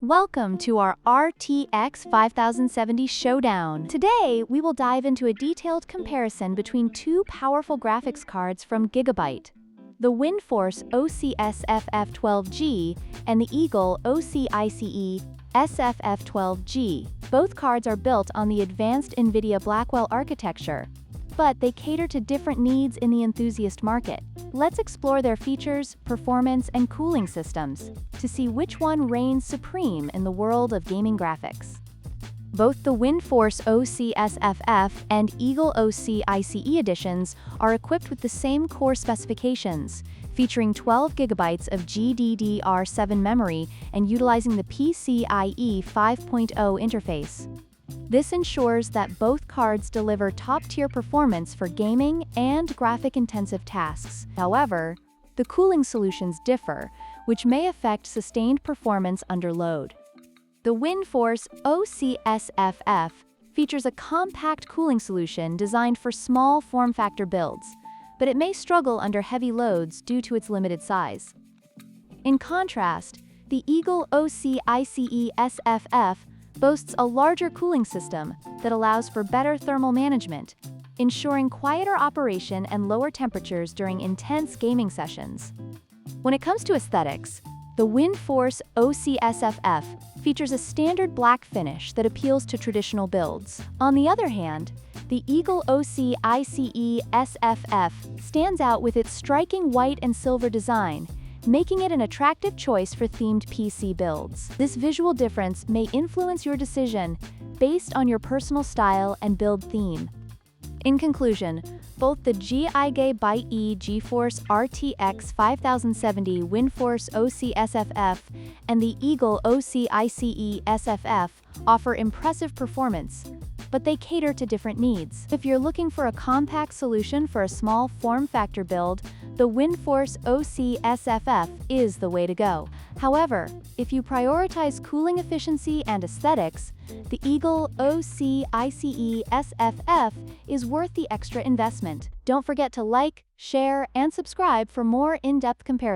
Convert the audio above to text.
Welcome to our RTX 5070 Showdown. Today, we will dive into a detailed comparison between two powerful graphics cards from Gigabyte, the WINDFORCE OC SFF 12G and the Eagle OC ICE SFF 12G. Both cards are built on the advanced NVIDIA Blackwell architecture, but they cater to different needs in the enthusiast market. Let's explore their features, performance, and cooling systems to see which one reigns supreme in the world of gaming graphics. Both the WINDFORCE OC SFF and Eagle OC ICE editions are equipped with the same core specifications, featuring 12 GB of GDDR7 memory and utilizing the PCIe 5.0 interface. This ensures that both cards deliver top-tier performance for gaming and graphic-intensive tasks. However, the cooling solutions differ, which may affect sustained performance under load. The WINDFORCE OC SFF features a compact cooling solution designed for small form-factor builds, but it may struggle under heavy loads due to its limited size. In contrast, the Eagle OC ICE SFF boasts a larger cooling system that allows for better thermal management, ensuring quieter operation and lower temperatures during intense gaming sessions. When it comes to aesthetics, the WINDFORCE OC SFF features a standard black finish that appeals to traditional builds. On the other hand, the Eagle OC ICE SFF stands out with its striking white and silver design, making it an attractive choice for themed PC builds. This visual difference may influence your decision based on your personal style and build theme. In conclusion, both the Gigabyte GeForce RTX 5070 WINDFORCE OC SFF and the Eagle OC ICE SFF offer impressive performance, but they cater to different needs. If you're looking for a compact solution for a small form-factor build, the WINDFORCE OC SFF is the way to go. However, if you prioritize cooling efficiency and aesthetics, the Eagle OC ICE SFF is worth the extra investment. Don't forget to like, share, and subscribe for more in-depth comparisons.